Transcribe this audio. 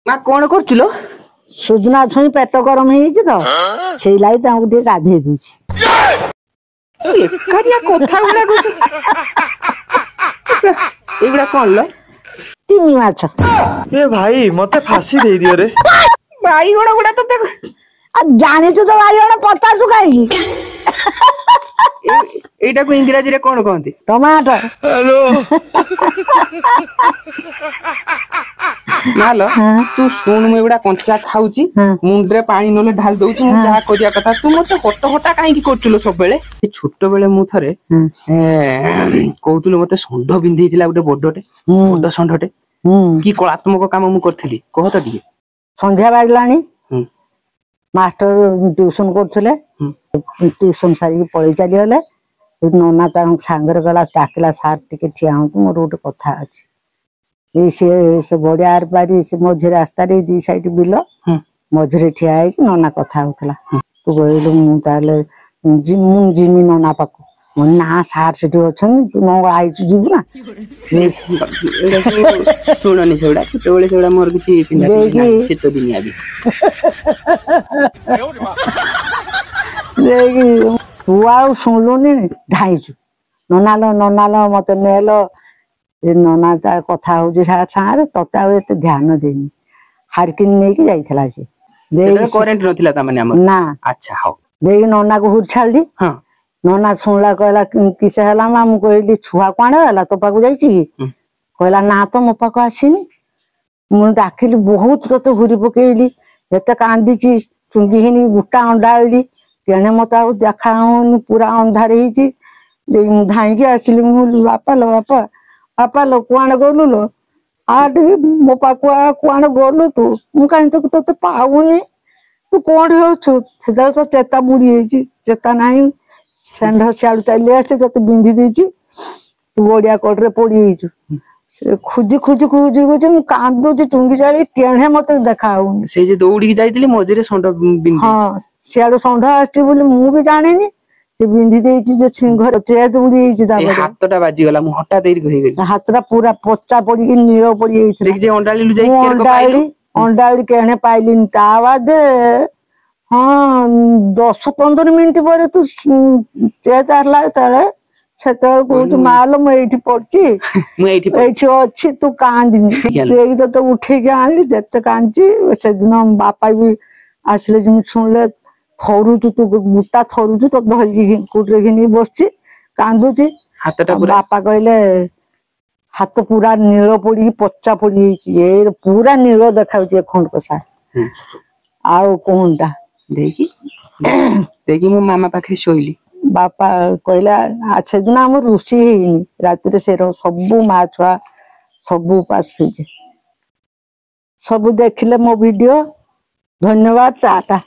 ମା କଣ କରୁଥିଲ? ସୁଜନା ଛୁଇଁ ପେଟ ଗରମ ହେଇଯାଇଛି ତ ସେଇ ଲାଗି ତାଙ୍କୁ ଟିକେ ଗାଧେଇ ଦଉଛି। ଏକାରିଆ କଥା ଗୁଡାକ ଏଇଗୁଡା କଣ ଲ? ତିମି ମାଛ। ଏ ଭାଇ ମତେ ଫାସି ଦେଇଦିଅ ରେ। ବାଇଗଣ ଗୁଡା ତ ଜାଣିଛୁ ତ ବାଇଗଣ ପଚାରୁଛୁ କାହିଁକି? ଏଇଟାକୁ ଇଂରାଜୀରେ କଣ କହନ୍ତି? ଟମାଟୋ। ମାଲୋ ତୁ ଶୁଣୁ ମୁଁ ଏଗୁଡା କଞ୍ଚା ଖାଉଛି ମୁଣ୍ଡରେ ପାଣି ନହେଲେ ଢାଳି ଦଉଛି ମୁଁ ଯାହା କରିବା କଥା। ତୁ ମତେ ହଟା କାହିଁକି କରୁଛୁ ସବୁବେଳେ? ଛୋଟ ବେଳେ ମୁଁ ଥରେ କହୁଥିଲୁ ମତେ ଷଣ୍ଢ ବିନ୍ଧେଇଥିଲା ଗୋଟେ ବଡଟେ ବଡ ଷଣ୍ଢଟେ। କି କଳାତ୍ମକ କାମ ମୁଁ କରିଥିଲି କହ ତ ଟିକେ? ସନ୍ଧ୍ୟା ବାଜିଲାଣି ମାଷ୍ଟର ଟ୍ୟୁସନ କରୁଥିଲେ ଟ୍ୟୁସନ ସାରିକି ପଳେଇ ଚାଲିଗଲେ। ନନା ତାଙ୍କ ସାଙ୍ଗରେ ଗଲା ଡାକିଲା ସାର୍ ଟିକେ ଠିଆ ହୁଅନ୍ତୁ ମୋର ଗୋଟେ କଥା ଅଛି। ସେ ବଡିଆର ପାରି ସେ ମଝି ରାସ୍ତାରେ ଦି ସାଇଡ ବିଲ ମଝିରେ ଠିଆ ହେଇକି ନନା କଥା ହଉଥିଲା। ତୁ କହିଲୁ ମୁଁ ତାହେଲେ ମୁଁ ଯିମି ନନା ପାଖକୁ। ନା ସାର୍ ସେଠି ଅଛନ୍ତି ତୁ ମୋ ଆଇଛୁ ଯିବୁ ନା। ଶୁଣନି ସେଗୁଡା ଛୋଟବେଳେ ସେଗୁଡା ମୋର କିଛି ଶୀତ ଦିନିଆ ବି ତୁ ଆଉ ଶୁଣିଲୁନି ଧାଇଛୁ ନନାଲ ମତେ ନେଲ। ଏ ନନା ତା କଥା ହଉଛି ସାଙ୍ଗରେ ତତେ ଆଉ ଏତେ ଧ୍ୟାନ ଦେଇନି। ହାରକିନି ନେଇକି ଯାଇଥିଲା ସେ କରେଣ୍ଟ ନଥିଲା ତାମାନେ ଆମର। ନା ଆଚ୍ଛା ହଉ ଦେଇକି ନନାକୁ ହୁର ଛାଡିଲି। ନନା ଶୁଣିଲା କହିଲା କିସ ହେଲା ମା? ମୁଁ କହିଲି ଛୁଆ କୁଆଡେ ହେଲା ତୋ ପାଖକୁ ଯାଇଛି କି? କହିଲା ନା ତ ମୋ ପାଖକୁ ଆସିନି। ମୁଁ ଡାକିଲି ବହୁତ ତତେ ଘୁରି ପକେଇଲି ଏତେ କାନ୍ଦିଛି ଚୁଙ୍ଗିକିନି ଗୋଟା ଅଣ୍ଡାଳିଲି ତେଣେ ମତେ ଆଉ ଦେଖା ହଉନି ପୁରା ଅନ୍ଧାର ହେଇଛି। ମୁଁ ଧାଇଁକି ଆସିଲି ମୁଁ ବାପା ଲୋ ବାପା ଲୋ କୁଆଡେ ଗଲୁ ଲୋ? ଆ ଟିକେ ମୋ ପାଖକୁ କୁଆଡେ ଗଲୁ ତୁ? ମୁଁ କାହିଁ ତତେ ପାଉନି ତୁ କୋଉଠି ଅଛୁ? ସେତେବେଳେ ତ ଚେତା ବୁଡି ଯାଇଛି ଚେତା ନାହିଁ। ଷଣ୍ଢ ସିଆଡୁ ଚାଲି ଆସିଛି ତତେ ବିନ୍ଧି ଦେଇଛି ତୁ ଓଡିଆ କୋଟରେ ପଡିଯାଇଛୁ। ସେ ଖୋଜି ମୁଁ କାନ୍ଦୁଛି ଚୁଙ୍ଗି ଚାଳି କେଣେ ମତେ ଦେଖା ହଉନି। ସେଇ ଯେ ଦୌଡିକି ଯାଇଥିଲି ମଝିରେ ଷଣ୍ଢ ସିଆଡୁ ଷଣ୍ଢ ଆସିଛି ବୋଲି ମୁଁ ବି ଜାଣିନି। ସେ ବିନ୍ଧି ଦେଇଛି ଯେ ଘର ଚେତ ବୁଡି ଯାଇଛି। ତାପରେ ହାତଟା ବାଜିଗଲା ମୁଁ ହଠାତ୍ ହେଇଗଲି। ହାତଟା ପୁରା ପଚା ପଡିକି ନୀଳ ପଡିଯାଇଥିଲା। ଅଣ୍ଡାଳିଲୁ ମୁଁ ଅଣ୍ଡାଳି କେଣେ ପାଇଲିନି ତା ବାଦେ ହଁ 10-15 ମିନିଟ ପରେ ତୁ ଚେତ ହେଲା ଯେତେବେଳେ ସେତେବେଳେ କହୁଛୁ ମାଲୋ ମୁଁ ଏଇଠି ପଡିଛି ଏଇଠି ଅଛି ତୁ କାନ୍ଦିନି। ଦେଇକି ତତେ ଉଠେଇକି ଆଣିଲି ଯେତେ କାନ୍ଦିଛି। ସେଦିନ ବାପା ବି ଆସିଲେ ଯେମିତି ଶୁଣିଲେ ଥରୁଛୁ ତୁ ଗୋଟା ଥରୁଛୁ ତତେ ଧରିକି କୋଉଠିରେ ଘିନି ବସିଛି କାନ୍ଦୁଛି। ବାପା କହିଲେ ହାତ ପୁରା ନୀଳ ପଡିକି ପଚା ପଡିଯାଇଛି ପୁରା ନୀଳ ଦେଖାଯାଉଛି ଏ ଖଣ୍ଡକସା। ଆଉ କଣଟା ଦେଇକି ମୋ ମାମା ପାଖରେ ଶୋଇଲି। ବାପା କହିଲା ସେଦିନ ଆମର ରୋଷେଇ ହେଇନି ରାତିରେ ସବୁ ମା ଛୁଆ ସବୁ ଉପାସ ଶୋଇଛେ। ସବୁ ଦେଖିଲେ ମୋ ଭିଡିଓ। ଧନ୍ୟବାଦ ଟାଟା।